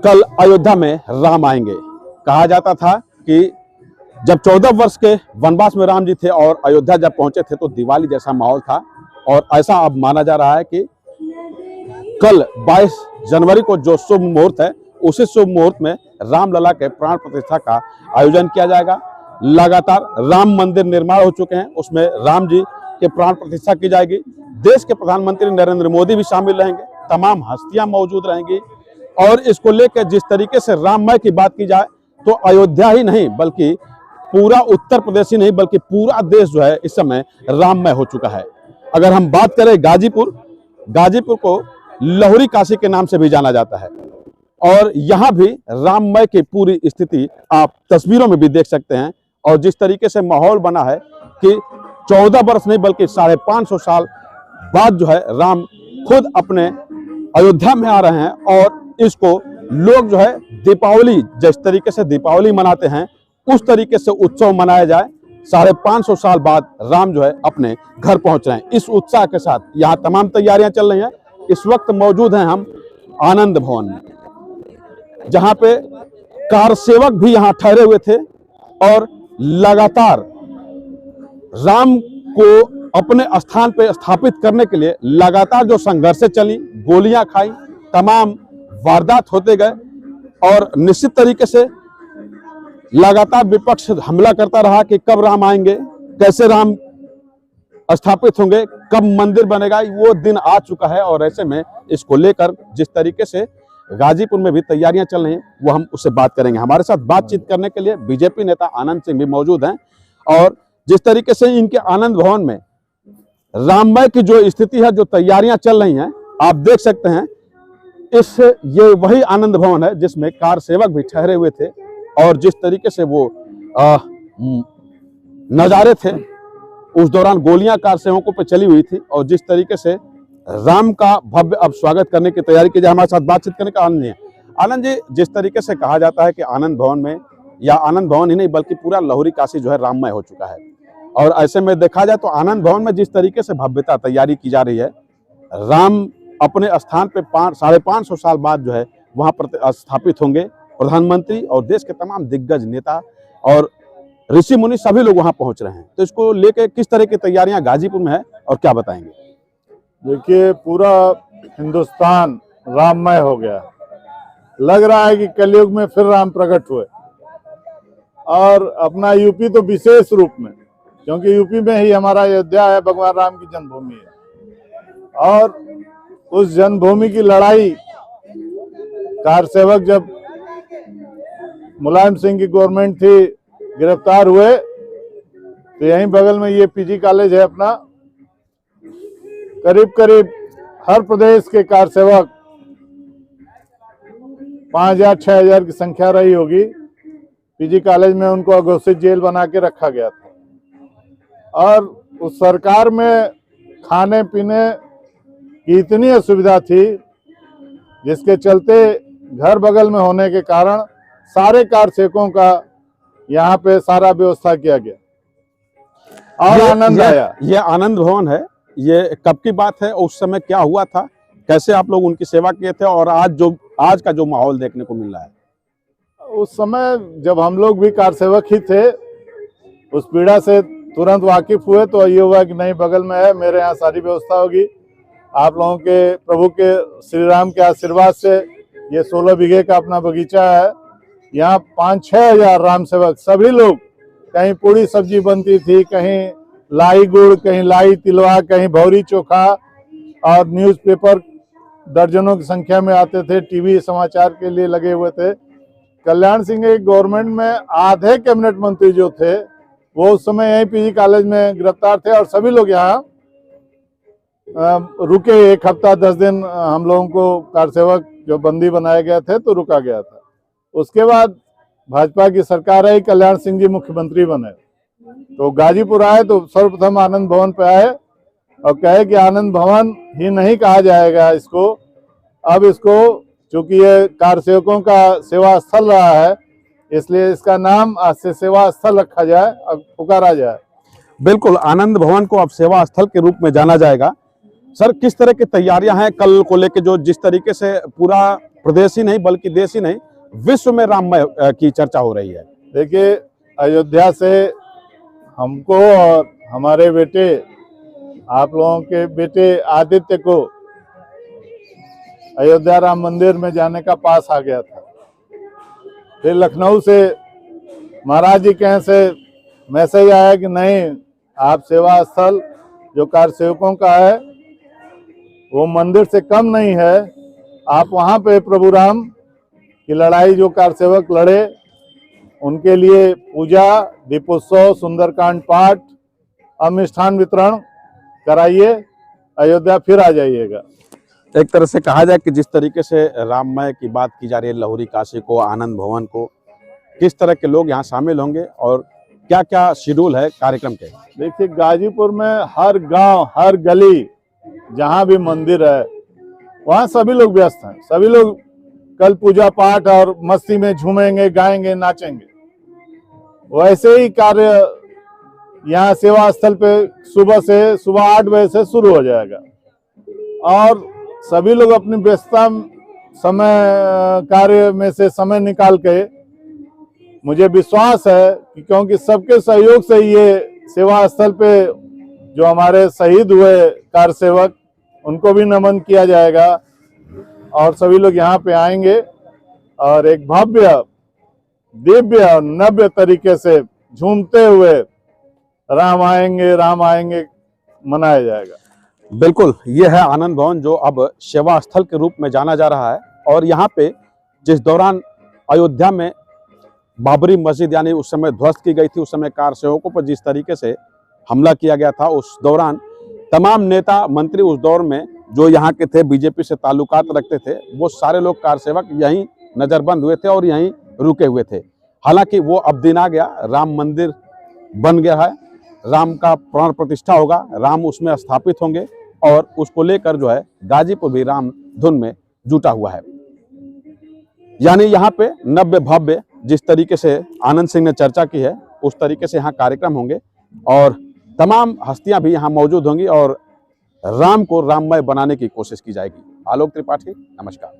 कल अयोध्या में राम आएंगे। कहा जाता था कि जब 14 वर्ष के वनवास में राम जी थे और अयोध्या जब पहुंचे थे तो दिवाली जैसा माहौल था, और ऐसा अब माना जा रहा है कि कल 22 जनवरी को जो शुभ मुहूर्त है, उसी शुभ मुहूर्त में रामलला के प्राण प्रतिष्ठा का आयोजन किया जाएगा। लगातार राम मंदिर निर्माण हो चुके हैं, उसमें राम जी के प्राण प्रतिष्ठा की जाएगी। देश के प्रधानमंत्री नरेंद्र मोदी भी शामिल रहेंगे, तमाम हस्तियां मौजूद रहेंगी। और इसको लेकर जिस तरीके से राममय की बात की जाए तो अयोध्या ही नहीं बल्कि पूरा उत्तर प्रदेश ही नहीं बल्कि पूरा देश जो है इस समय राममय हो चुका है। अगर हम बात करें गाजीपुर को लाहौरी काशी के नाम से भी जाना जाता है, और यहाँ भी राममय की पूरी स्थिति आप तस्वीरों में भी देख सकते हैं। और जिस तरीके से माहौल बना है कि 14 वर्ष नहीं बल्कि 550 साल बाद जो है राम खुद अपने अयोध्या में आ रहे हैं, और इसको लोग जो है दीपावली जिस तरीके से दीपावली मनाते हैं उस तरीके से उत्सव मनाया जाए। 550 साल बाद राम जो है अपने घर पहुंच रहे हैं। इस उत्साह के साथ यहाँ तमाम तैयारियां चल रही हैं। इस वक्त मौजूद हैं हम आनंद भवन में, जहां पे कार सेवक भी यहाँ ठहरे हुए थे और लगातार राम को अपने स्थान पे स्थापित करने के लिए लगातार जो संघर्षें चली, गोलियां खाई, तमाम वारदात होते गए, और निश्चित तरीके से लगातार विपक्ष हमला करता रहा कि कब राम आएंगे, कैसे राम स्थापित होंगे, कब मंदिर बनेगा। वो दिन आ चुका है, और ऐसे में इसको लेकर जिस तरीके से गाजीपुर में भी तैयारियां चल रही हैं वो हम उससे बात करेंगे। हमारे साथ बातचीत करने के लिए बीजेपी नेता आनंद सिंह भी मौजूद हैं, और जिस तरीके से इनके आनंद भवन में राममय की जो स्थिति है, जो तैयारियां चल रही हैं, आप देख सकते हैं। ये वही आनंद भवन है जिसमें कार सेवक भी ठहरे हुए थे, और जिस तरीके से वो नजारे थे उस दौरान गोलियां कार सेवकों पर चली हुई थी, और जिस तरीके से राम का भव्य अब स्वागत करने की तैयारी की जाए। हमारे साथ बातचीत करने का आनंद है। आनंद जी, जिस तरीके से कहा जाता है कि आनंद भवन में, या आनंद भवन ही नहीं बल्कि पूरा लाहौरी काशी जो है राममय हो चुका है, और ऐसे में देखा जाए तो आनंद भवन में जिस तरीके से भव्यता तैयारी की जा रही है, राम अपने स्थान पे 550 साल बाद जो है वहां पर स्थापित होंगे। प्रधानमंत्री और देश के तमाम दिग्गज नेता और ऋषि मुनि सभी लोग वहां पहुंच रहे हैं, तो इसको लेकर किस तरह की तैयारियां गाजीपुर में है और क्या बताएंगे? देखिए, पूरा हिंदुस्तान राममय हो गया। लग रहा है कि कलयुग में फिर राम प्रकट हुए, और अपना यूपी तो विशेष रूप में, क्योंकि यूपी में ही हमारा अयोध्या है, भगवान राम की जन्मभूमि है। और उस जन्मभूमि की लड़ाई कार सेवक जब मुलायम सिंह की गवर्नमेंट थी, गिरफ्तार हुए, तो यहीं बगल में ये पीजी कॉलेज है अपना। करीब करीब हर प्रदेश के कार सेवक 5000-6000 की संख्या रही होगी। पीजी कॉलेज में उनको अघोषित जेल बना के रखा गया था, और उस सरकार में खाने पीने की इतनी असुविधा थी जिसके चलते घर बगल में होने के कारण सारे कार सेवकों का यहाँ पे सारा व्यवस्था किया गया, और आनंद आया। ये आनंद भवन है, ये कब की बात है? उस समय क्या हुआ था? कैसे आप लोग उनकी सेवा किए थे, और आज का जो माहौल देखने को मिल रहा है? उस समय जब हम लोग भी कार सेवक ही थे, उस पीड़ा से तुरंत वाकिफ हुए, तो ये हुआ कि नहीं, बगल में है, मेरे यहाँ सारी व्यवस्था होगी। आप लोगों के प्रभु के श्री राम के आशीर्वाद से ये 16 बीघे का अपना बगीचा है। यहाँ 5-6 हजार राम सेवक सभी लोग, कहीं पूरी सब्जी बनती थी, कहीं लाई गुड़, कहीं लाई तिलवा, कहीं भौरी चोखा, और न्यूज़पेपर दर्जनों की संख्या में आते थे, टीवी समाचार के लिए लगे हुए थे। कल्याण सिंह की गवर्नमेंट में आधे कैबिनेट मंत्री जो थे वो उस समय यहीं पीजी कॉलेज में गिरफ्तार थे, और सभी लोग यहाँ रुके 1 हफ्ता 10 दिन। हम लोगों को कार सेवक जो बंदी बनाए गए थे तो रुका गया था। उसके बाद भाजपा की सरकार आई, कल्याण सिंह जी मुख्यमंत्री बने, तो गाजीपुर आए तो सर्वप्रथम आनंद भवन पे आए और कहे कि आनंद भवन ही नहीं कहा जाएगा इसको, अब इसको चूंकि ये कार सेवकों का सेवा स्थल रहा है, इसलिए इसका नाम आज से सेवा स्थल रखा जाए और पुकारा जाए। बिल्कुल, आनंद भवन को अब सेवा स्थल के रूप में जाना जाएगा। सर किस तरह की तैयारियां हैं कल को लेकर, जो जिस तरीके से पूरा प्रदेश ही नहीं बल्कि देश ही नहीं विश्व में राममय की चर्चा हो रही है? देखिए, अयोध्या से हमको और हमारे बेटे, आप लोगों के बेटे आदित्य को अयोध्या राम मंदिर में जाने का पास आ गया था। फिर लखनऊ से महाराज जी के यहाँ से मैसेज आया कि नहीं, आप सेवा स्थल जो कार सेवकों का है वो मंदिर से कम नहीं है, आप वहाँ पे प्रभु राम की लड़ाई जो कार सेवक लड़े उनके लिए पूजा, दीपोत्सव, सुंदरकांड पाठ, मिष्ठान वितरण कराइए, अयोध्या फिर आ जाइएगा। एक तरह से कहा जाए कि जिस तरीके से राममय की बात की जा रही है, लहुरी काशी को, आनंद भवन को, किस तरह के लोग यहाँ शामिल होंगे और क्या क्या शेड्यूल है कार्यक्रम के? देखिए, गाजीपुर में हर गांव, हर गली जहां भी मंदिर है वहां सभी लोग व्यस्त हैं। सभी लोग कल पूजा पाठ और मस्ती में झूमेंगे, गाएंगे, नाचेंगे। वैसे ही कार्य यहाँ सेवा स्थल पे सुबह 8 बजे से शुरू हो जाएगा और सभी लोग अपनी व्यस्तता समय कार्य में से समय निकाल के, मुझे विश्वास है कि क्योंकि सबके सहयोग से ये सेवा स्थल पे जो हमारे शहीद हुए कार सेवक उनको भी नमन किया जाएगा और सभी लोग यहाँ पे आएंगे और एक भव्य, दिव्य और नव्य तरीके से झूमते हुए राम आएंगे मनाया जाएगा। बिल्कुल, ये है आनंद भवन जो अब सेवा स्थल के रूप में जाना जा रहा है। और यहाँ पे जिस दौरान अयोध्या में बाबरी मस्जिद यानी उस समय ध्वस्त की गई थी, उस समय कार सेवकों पर जिस तरीके से हमला किया गया था, उस दौरान तमाम नेता मंत्री उस दौर में जो यहाँ के थे, बीजेपी से ताल्लुकात रखते थे, वो सारे लोग कार सेवक यहीं नजरबंद हुए थे और यहीं रुके हुए थे। हालांकि वो अब दिन आ गया, राम मंदिर बन गया है, राम का प्राण प्रतिष्ठा होगा, राम उसमें स्थापित होंगे और उसको लेकर जो है गाजीपुर भी राम धुन में जुटा हुआ है। यानी यहाँ पे नव्य भव्य जिस तरीके से आनंद सिंह ने चर्चा की है उस तरीके से यहाँ कार्यक्रम होंगे और तमाम हस्तियां भी यहाँ मौजूद होंगी और राम को राममय बनाने की कोशिश की जाएगी। आलोक त्रिपाठी, नमस्कार।